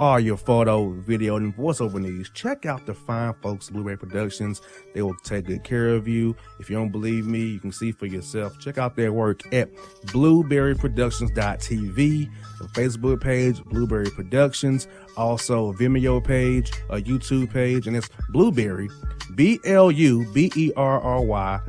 all your photo, video, and voiceover needs, check out the fine folks at Blueberry Productions. They will take good care of you. If you don't believe me, you can see for yourself. Check out their work at blueberryproductions.tv, the Facebook page, Blueberry Productions, also a Vimeo page, a YouTube page, and it's Blueberry, BLUBERRY,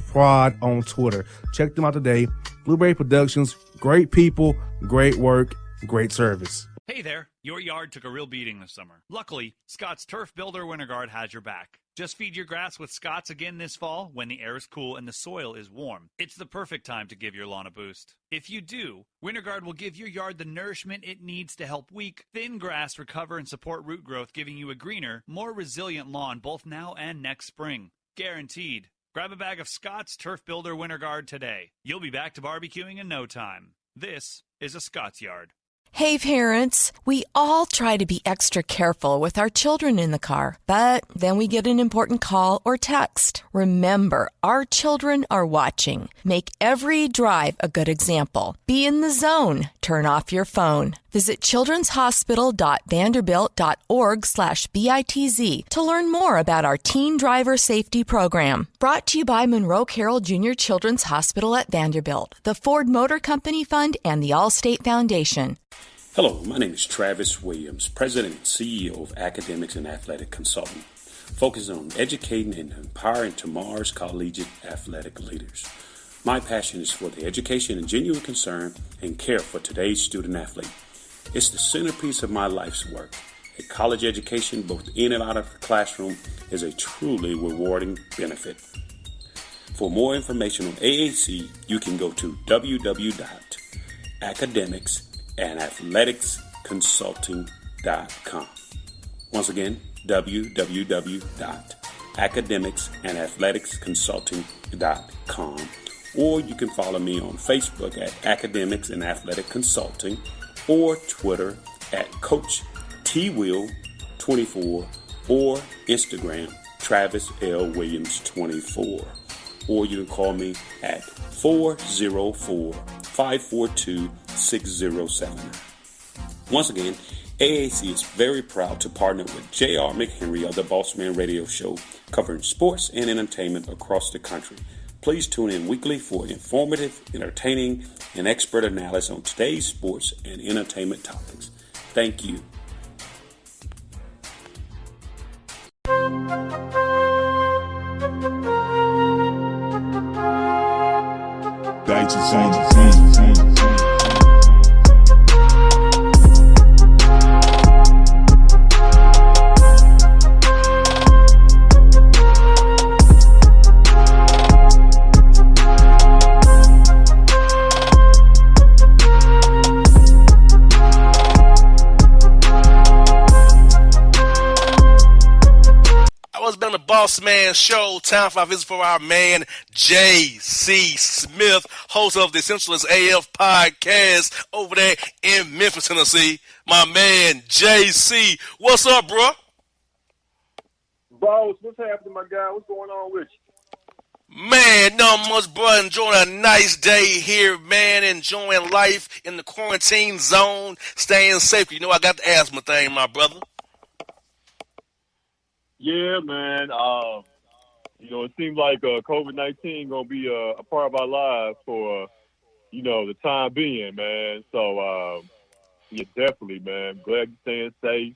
Prod on Twitter. Check them out today. Blueberry Productions, great people, great work, great service. Hey there, your yard took a real beating this summer. Luckily, Scott's Turf Builder Winter Guard has your back. Just feed your grass with Scott's again this fall when the air is cool and the soil is warm. It's the perfect time to give your lawn a boost. If you do, Winter Guard will give your yard the nourishment it needs to help weak, thin grass recover and support root growth, giving you a greener, more resilient lawn both now and next spring. Guaranteed. Grab a bag of Scott's Turf Builder Winter Guard today. You'll be back to barbecuing in no time. This is a Scott's Yard. Hey parents, we all try to be extra careful with our children in the car, but then we get an important call or text. Remember, our children are watching. Make every drive a good example. Be in the zone. Turn off your phone. Visit childrenshospital.vanderbilt.org/BITZ to learn more about our teen driver safety program. Brought to you by Monroe Carroll Jr. Children's Hospital at Vanderbilt, the Ford Motor Company Fund, and the Allstate Foundation. Hello, my name is Travis Williams, President and CEO of Academics and Athletic Consulting, focusing on educating and empowering tomorrow's collegiate athletic leaders. My passion is for the education and genuine concern and care for today's student athlete. It's the centerpiece of my life's work. A college education, both in and out of the classroom, is a truly rewarding benefit. For more information on AAC, you can go to www.academicsandathleticsconsulting.com. Once again, www.academicsandathleticsconsulting.com. Or you can follow me on Facebook at Academics and Athletic Consulting, or Twitter at Coach TWill24, or Instagram Travis L. Williams 24. Or you can call me at 404-542-6079. Once again, AAC is very proud to partner with J.R. McHenry of the Bossman Radio Show, covering sports and entertainment across the country. Please tune in weekly for informative, entertaining, and expert analysis on today's sports and entertainment topics. Thank you. Bossman Show. Time for our visit for our man J.C. Smith, host of the Essentialist AF podcast over there in Memphis, Tennessee. My man J.C. What's up, bro? Boss, what's happening, my guy? What's going on with you? Man, not much, bro. Enjoying a nice day here, man. Enjoying life in the quarantine zone, staying safe. You know I got the asthma thing, my brother. Yeah, man. It seems like COVID-19 gonna be a part of our lives for the time being, man. So yeah, definitely, man. Glad you're staying safe.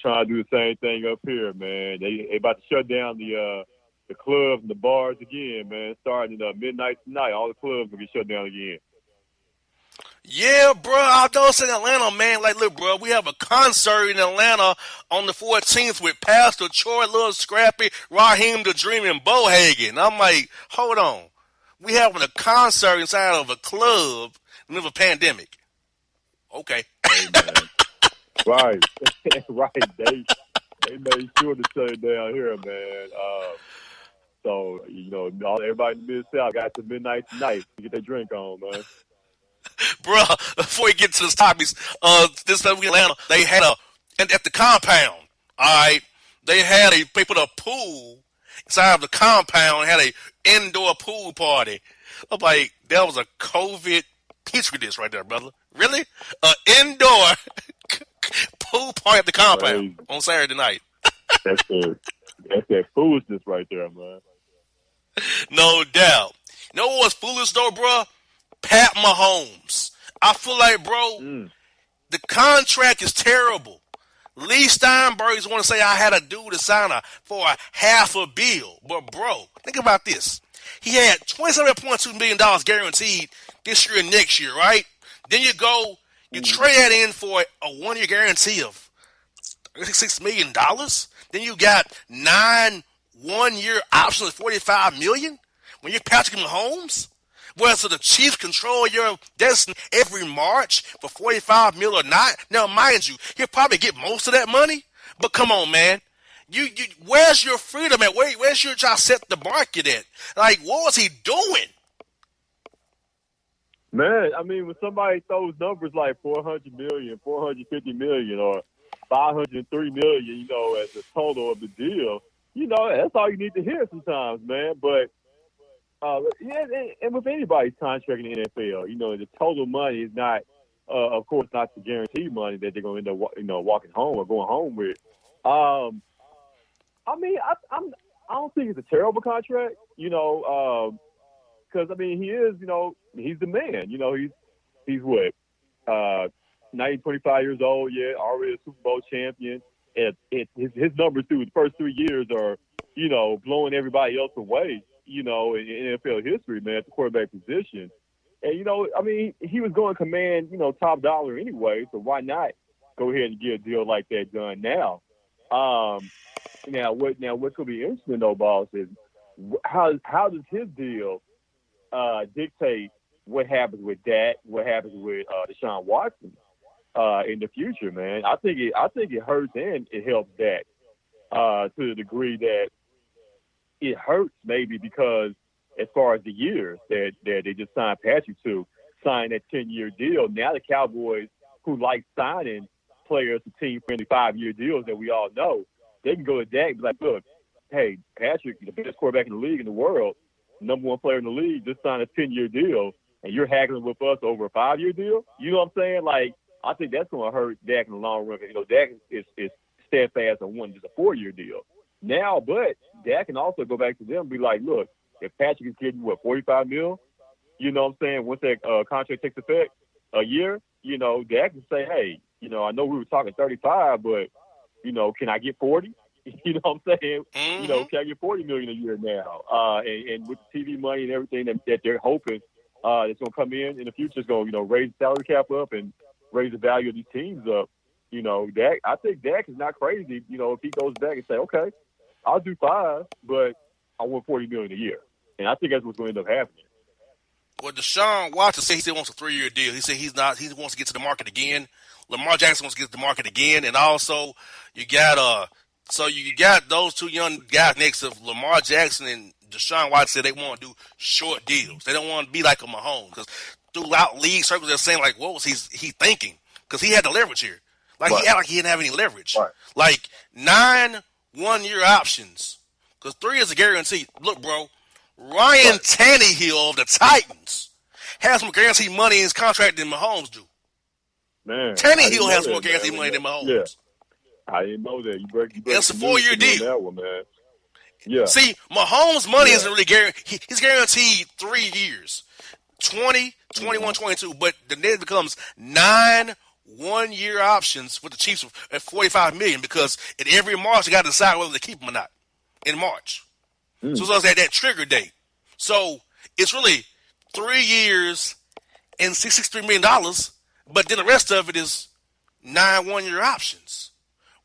Trying to do the same thing up here, man. They about to shut down the clubs and the bars again, man. Starting at midnight tonight, all the clubs will get shut down again. Yeah, bro. I know it's in Atlanta, man. Like, look, bro, we have a concert in Atlanta on the 14th with Pastor Troy, Lil Scrappy, Raheem the Dream, and Bohagen. I'm like, hold on. We having a concert inside of a club in the middle of a pandemic. Okay. Hey, man. Right. Right. They made sure to shut it down here, man. So, everybody in the Mid-South got to midnight tonight to get their drink on, man. Bro, before we get to the topics, this time in Atlanta, they had at the compound, all right, they put a pool inside of the compound and had a indoor pool party. I'm like, that was a COVID petri dish right there, brother. Really? An indoor pool party at the compound Crazy. on Saturday night. That's that foolishness right there, man. No doubt. You know what's foolish though, bro? Pat Mahomes. I feel like, bro, the contract is terrible. Lee Steinberg's want to say I had a dude to sign for a half a bill. But, bro, think about this. He had $27.2 million guaranteed this year and next year, right? Then you trade that in for a 1-year guarantee of $36 million. Then you got 9 1-year options of $45 million. When you're Patrick Mahomes, well, so the Chiefs control your destiny every March for $45 million or not. Now, mind you, he'll probably get most of that money. But come on, man. You where's your freedom at? Where's your try to set the market at? Like, what was he doing? Man, I mean, when somebody throws numbers like 400 million, 450 million, or 503 million, you know, as the total of the deal, you know, that's all you need to hear sometimes, man. But yeah, and with anybody's contract in the NFL, you know, the total money is not, of course, not the guaranteed money that they're going to end up, you know, walking home or going home with. I mean, I don't think it's a terrible contract, you know, because I mean, he is, you know, he's the man, you know, he's what, 25 years old, yeah, already a Super Bowl champion. His numbers through the first 3 years are, you know, blowing everybody else away, you know, in NFL history, man, at the quarterback position. And, you know, I mean, he was going to command, you know, top dollar anyway, so why not go ahead and get a deal like that done now? Now what could be interesting, though, boss, is how does his deal dictate what happens with Dak, what happens with Deshaun Watson in the future, man? I think it hurts and it helps Dak to the degree that it hurts maybe because as far as the years that they just signed Patrick to, sign that 10-year deal. Now the Cowboys, who like signing players to team-friendly 5-year deals that we all know, they can go to Dak and be like, look, hey, Patrick, the best quarterback in the league in the world, number one player in the league, just signed a 10-year deal, and you're haggling with us over a 5-year deal? You know what I'm saying? Like, I think that's going to hurt Dak in the long run. You know, Dak is steadfast on wanting just a 4-year deal. Now, but Dak can also go back to them and be like, look, if Patrick is getting, $45 million, you know what I'm saying, once that contract takes effect, a year, you know, Dak can say, hey, you know, I know we were talking 35, but, you know, can I get 40? You know what I'm saying? Mm-hmm. You know, can I get $40 million a year now? And with the TV money and everything that they're hoping that's going to come in the future, is going to, you know, raise the salary cap up and raise the value of these teams up. You know, Dak, I think Dak is not crazy, you know, if he goes back and say, okay, I'll do 5, but I want $40 million a year. And I think that's what's going to end up happening. Well, Deshaun Watson said he still wants a 3-year deal. He said he wants to get to the market again. Lamar Jackson wants to get to the market again. And also, you got those two young guys next to Lamar Jackson and Deshaun Watson said they want to do short deals. They don't want to be like a Mahomes. Because throughout league circles, they're saying, like, what was he thinking? Because he had the leverage here. Like, right. He acted like he didn't have any leverage. Right. Like, 9 1-year options. Because 3 is a guarantee. Look, bro, Ryan Tannehill of the Titans has more guaranteed money in his contract than Mahomes do. Man, Tannehill has more guaranteed money than Mahomes. Yeah. I didn't know that. You break it's a 4-year deal. That one, man. Yeah. See, Mahomes' money isn't really guaranteed. He's guaranteed 3 years, 20, 21, 22. But the net becomes 9 1-year options with the Chiefs at $45 million because at every March they got to decide whether to keep him or not in March. So it's at that trigger date. So it's really 3 years and $63 million, but then the rest of it is 9 1-year options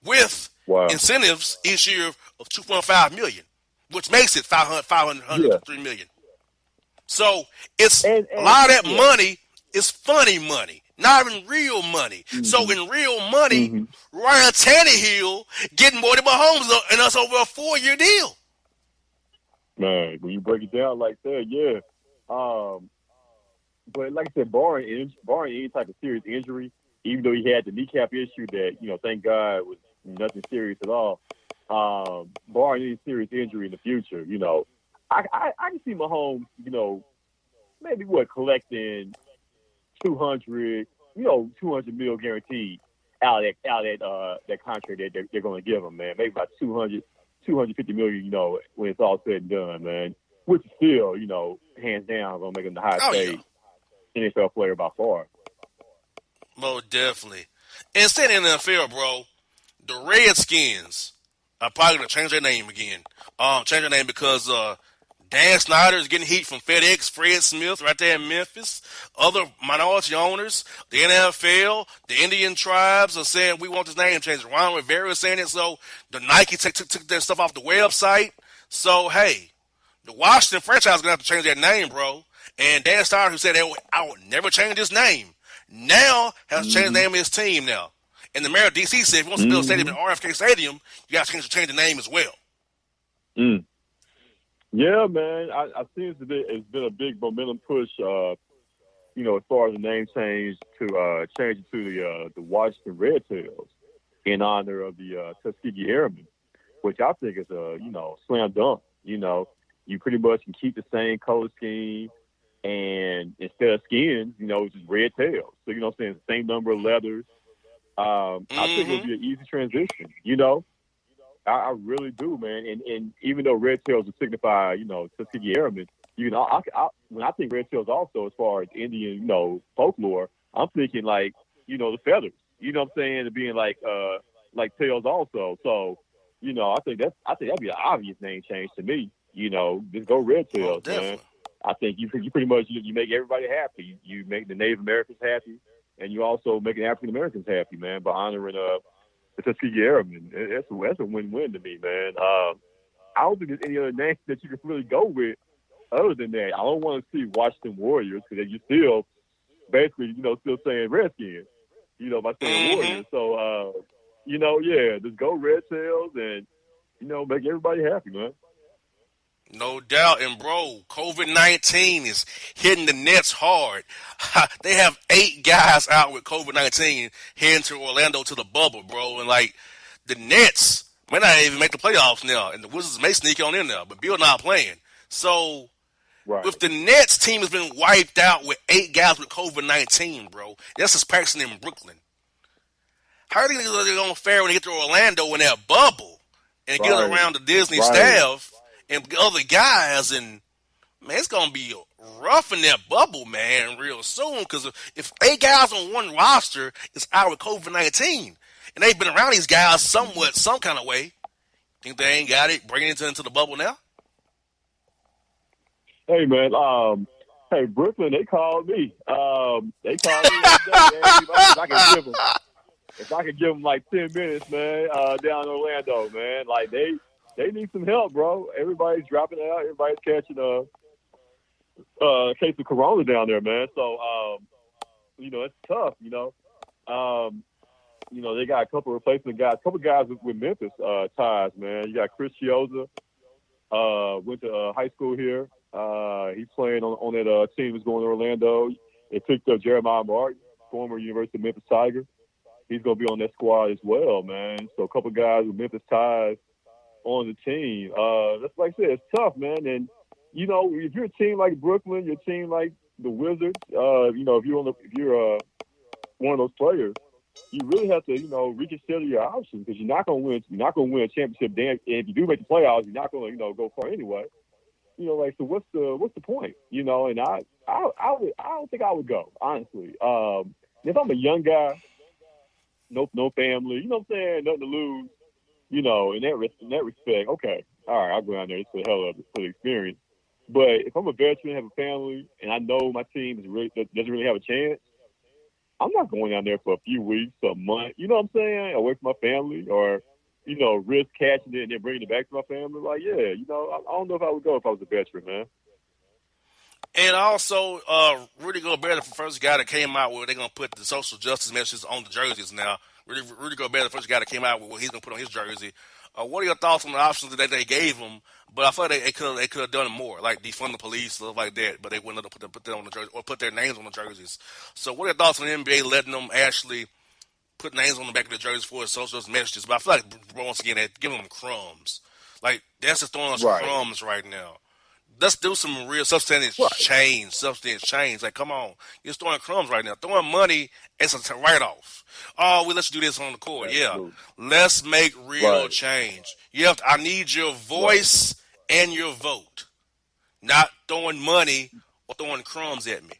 with incentives each year of $2.5 million, which makes it $503 million. So it's a lot of that money is funny money, not even real money. Mm-hmm. So in real money, Ryan Tannehill getting more than Mahomes and us over a 4-year deal. Man, when you break it down like that, yeah. But like I said, barring any type of serious injury, even though he had the kneecap issue that, you know, thank God was nothing serious at all, barring any serious injury in the future, you know, I can see Mahomes, you know, maybe collecting $200 million guaranteed that contract that they're going to give him, man. Maybe about 250 million, when it's all said and done, man. Which is still, hands down, going to make him the highest paid NFL player by far. Most definitely. And staying in the NFL, bro, the Redskins are probably going to change their name again. Change their name because Dan Snyder is getting heat from FedEx, Fred Smith right there in Memphis. Other minority owners, the NFL, the Indian tribes are saying we want this name changed. Ron Rivera is saying it, so the Nike took their stuff off the website. So, hey, the Washington franchise is going to have to change their name, bro. And Dan Snyder, who said, I would never change his name, now has changed the name of his team now. And the mayor of D.C. said if he wants to build a stadium in RFK Stadium, you got to change the name as well. Yeah, man. I think it's been a big momentum push, as far as the name change to change it to the Washington Red Tails in honor of the Tuskegee Airmen, which I think is a, slam dunk. You pretty much can keep the same color scheme, and instead of skins, it's just red tails. So, what I'm saying? The same number of leathers. I think it'll be an easy transition, I really do, man. And even though red tails would signify, Tuskegee Airmen, when I think red tails also, as far as Indian, folklore, I'm thinking like, the feathers, what I'm saying, and being like tails also. So, I think that'd be an obvious name change to me. Just go red tails, man. I think you pretty much you make everybody happy. You make the Native Americans happy, and you also make the African Americans happy, man, by honoring the Tuskegee Airmen. That's a win-win to me, man. I don't think there's any other name that you can really go with other than that. I don't want to see Washington Warriors because you're still basically, still saying Redskins, by saying Warriors. So, just go Red Tails and, make everybody happy, man. No doubt. And, bro, COVID-19 is hitting the Nets hard. They have 8 guys out with COVID-19 heading to Orlando to the bubble, bro. And, the Nets may not even make the playoffs now. And the Wizards may sneak on in there, but Bill not playing. So, if the Nets team has been wiped out with 8 guys with COVID-19, bro, that's just practicing in Brooklyn. How are they going to fare when they get to Orlando in that bubble and get around the Disney staff and other guys? And, man, it's going to be rough in that bubble, man, real soon. Because if 8 guys on one roster is out with COVID-19, and they've been around these guys some kind of way, think they ain't got it, bringing it into the bubble now? Hey, man, Brooklyn, they called me. They called me today. If I could give them like 10 minutes, man, down in Orlando, man, they need some help, bro. Everybody's dropping out. Everybody's catching a case of corona down there, man. So, it's tough, they got a couple of replacement guys, a couple of guys with Memphis ties, man. You got Chris Chioza, went to high school here. He's playing on that team that's going to Orlando. They picked up Jeremiah Martin, former University of Memphis Tiger. He's going to be on that squad as well, man. So a couple of guys with Memphis ties on the team. That's like I said, it's tough, man. And, if you're a team like Brooklyn, your team like the Wizards, if you're one of those players, you really have to, reconsider your options because you're not going to win. You're not going to win a championship. And if you do make the playoffs, you're not going to, go far anyway. So what's the point? And I don't think I would go, honestly. If I'm a young guy, no family, you know what I'm saying, nothing to lose, in that respect, okay, all right, I'll go down there just for the hell of it, for the experience. But if I'm a veteran, have a family, and I know my team doesn't really have a chance, I'm not going down there for a few weeks, a month, you know what I'm saying, away from my family, or risk catching it and then bringing it back to my family. I don't know if I would go if I was a veteran, man. And also, Rudy Gobert, the first guy that came out where they're going to put the social justice messages on the jerseys now. Rudy Gobert, the first guy that came out with what he's going to put on his jersey. What are your thoughts on the options that they gave him? But I feel like they could have done more, like defund the police, stuff like that. But they wouldn't have put that on the jersey or put their names on the jerseys. So what are your thoughts on the NBA letting them actually put names on the back of the jerseys for his social messages? But I feel like, once again, they're giving them crumbs. Like, that's just throwing us crumbs right now. let's do some real substantive change. Like, come on, you're throwing crumbs right now. Throwing money is a write-off. Oh, well, let's do this on the court. Absolutely. Yeah, let's make real change. I need your voice and your vote, not throwing money or throwing crumbs at me.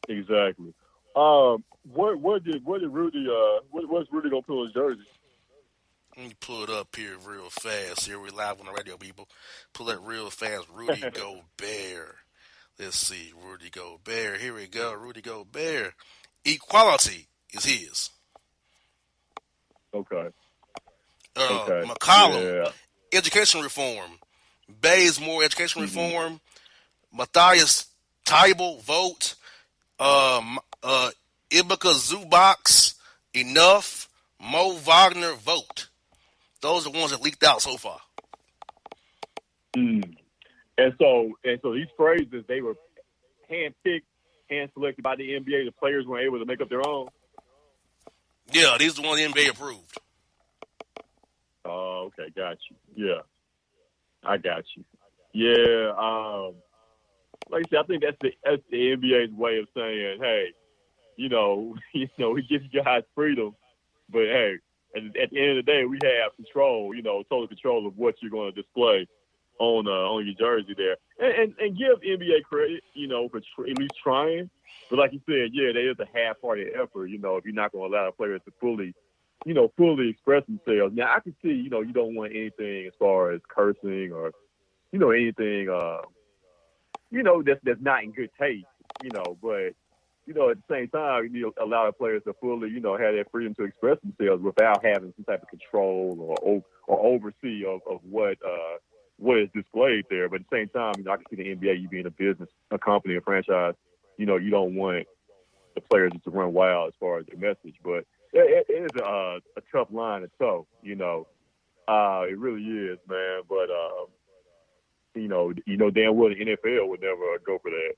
Exactly. What did Rudy? What's Rudy gonna put on his jersey? Let me pull it up here real fast. Here we live on the radio, people. Pull it real fast. Rudy Gobert. Let's see. Rudy Gobert. Here we go. Rudy Gobert. Equality is his. Okay. McCollum. Education reform. Bazemore. Education reform. Matthias Tybal. Vote. Ibuka Zubox. Enough. Mo Wagner. Vote. Those are the ones that leaked out so far. And so these phrases, they were hand-picked, hand-selected by the NBA. The players weren't able to make up their own. Yeah, these are the ones the NBA approved. Oh, okay, got you. Yeah, I got you. Yeah, like I said, I think that's the NBA's way of saying, hey, we give you guys freedom, but hey. And at the end of the day, we have control, total control of what you're going to display on your jersey there. And give NBA credit, for at least trying. But like you said, there is a half-hearted effort, if you're not going to allow players to fully express themselves. Now, I can see, you don't want anything as far as cursing or, anything, that's not in good taste, but at the same time, you allow the players to fully, have that freedom to express themselves without having some type of control or oversee of what is displayed there. But at the same time, I can see the NBA, you being a business, a company, a franchise, you don't want the players just to run wild as far as their message. But it is a tough line to toe, it really is, man. But, damn well the NFL would never go for that.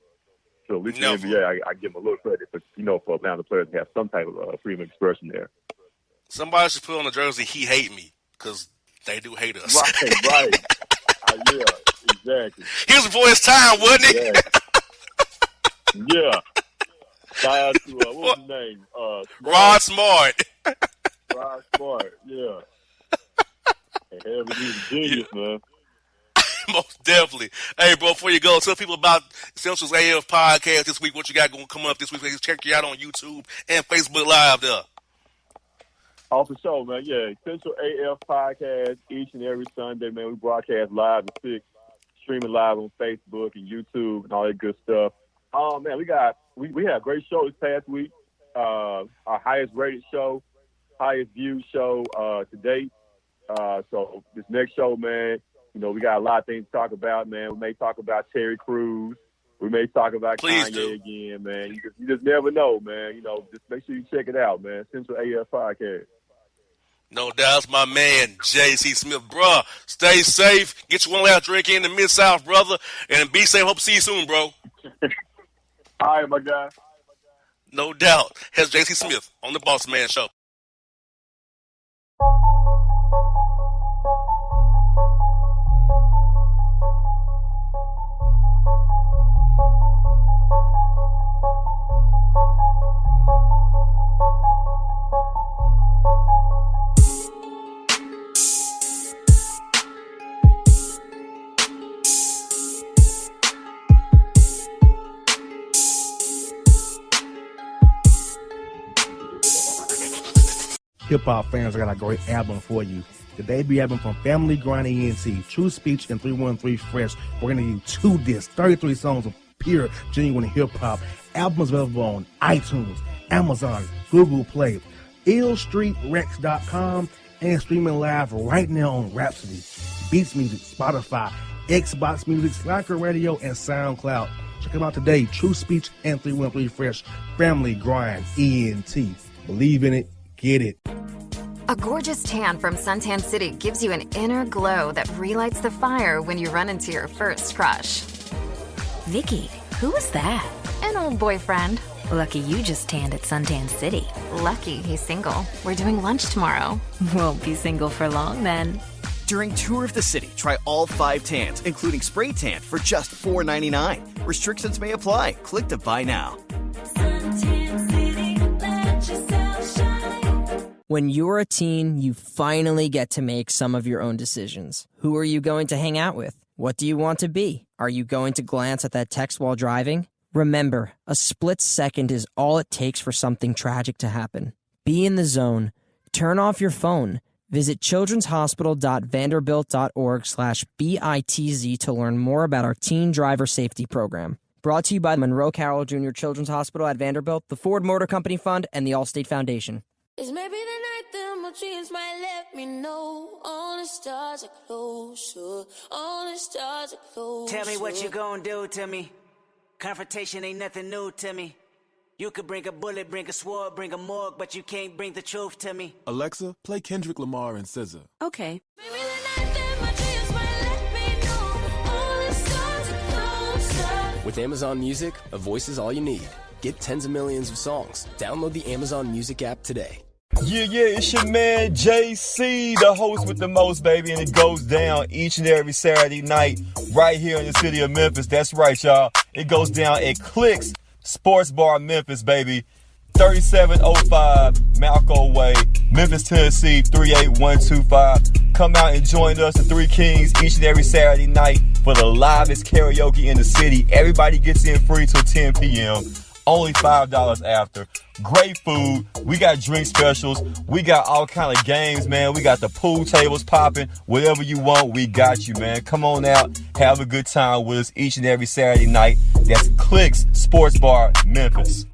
So at least the NBA, I give them a little credit for, for allowing the players to have some type of freedom of expression there. Somebody should put on the jersey, he hate me, because they do hate us. Right. Yeah, exactly. He was before his time, wasn't he? Yeah. Shout out to, what's his name? Rod Smart. Rod Smart, yeah. Hey, he's a genius, man. Most definitely. Hey, bro, before you go, tell people about Essentials AF podcast this week, what you got going to come up this week. Check you out on YouTube and Facebook Live there. Oh, for sure, man. Yeah, Essential AF podcast each and every Sunday, man. We broadcast live at 6, streaming live on Facebook and YouTube and all that good stuff. Oh, man, we had a great show this past week. Our highest rated show, highest viewed show to date. So this next show, man, we got a lot of things to talk about, man. We may talk about Terry Crews. We may talk about Kanye again, man. You just never know, man. Just make sure you check it out, man. Central AF Podcast. No doubt. It's my man, J.C. Smith. Bruh, stay safe. Get you one last drink in the Mid-South, brother. And be safe. Hope to see you soon, bro. All right, my guy. No doubt. Here's J.C. Smith on the Bossman Show. Hip-hop fans, I got a great album for you. The debut album from Family Grind ENT, True Speech and 313 Fresh. We're going to give you 2 discs, 33 songs of pure, genuine hip-hop. Albums available on iTunes, Amazon, Google Play, illstreetrex.com, and streaming live right now on Rhapsody, Beats Music, Spotify, Xbox Music, Slacker Radio, and SoundCloud. Check them out today. True Speech and 313 Fresh. Family Grind ENT. Believe in it. Get it. A gorgeous tan from Suntan City gives you an inner glow that relights the fire when you run into your first crush. Vicky, who was that? An old boyfriend. Lucky you just tanned at Suntan City. Lucky he's single. We're doing lunch tomorrow. Won't be single for long then. During Tour of the City, try all 5 tans, including spray tan, for just $4.99. Restrictions may apply. Click to buy now. When you're a teen, you finally get to make some of your own decisions. Who are you going to hang out with? What do you want to be? Are you going to glance at that text while driving? Remember, a split second is all it takes for something tragic to happen. Be in the zone. Turn off your phone. Visit childrenshospital.vanderbilt.org/BITZ to learn more about our teen driver safety program. Brought to you by Monroe Carroll Jr. Children's Hospital at Vanderbilt, the Ford Motor Company Fund, and the Allstate Foundation. It's maybe the night that my dreams might let me know. All the stars are closer. All the stars are closer. Tell me what you gonna do to me. Confrontation ain't nothing new to me. You could bring a bullet, bring a sword, bring a morgue, but you can't bring the truth to me. Alexa, play Kendrick Lamar and SZA. Okay. Maybe the night that my dreams might let me know. All the stars are closer. With Amazon Music, a voice is all you need. Get tens of millions of songs. Download the Amazon Music app today. Yeah, it's your man JC, the host with the most, baby, and it goes down each and every Saturday night right here in the city of Memphis. That's right, y'all. It goes down at Clicks Sports Bar Memphis, baby. 3705 Malco Way, Memphis, Tennessee, 38125. Come out and join us, the Three Kings, each and every Saturday night for the livest karaoke in the city. Everybody gets in free till 10 p.m. Only $5 after. Great food. We got drink specials. We got all kind of games, man. We got the pool tables popping. Whatever you want, we got you, man. Come on out. Have a good time with us each and every Saturday night. That's Clicks Sports Bar, Memphis.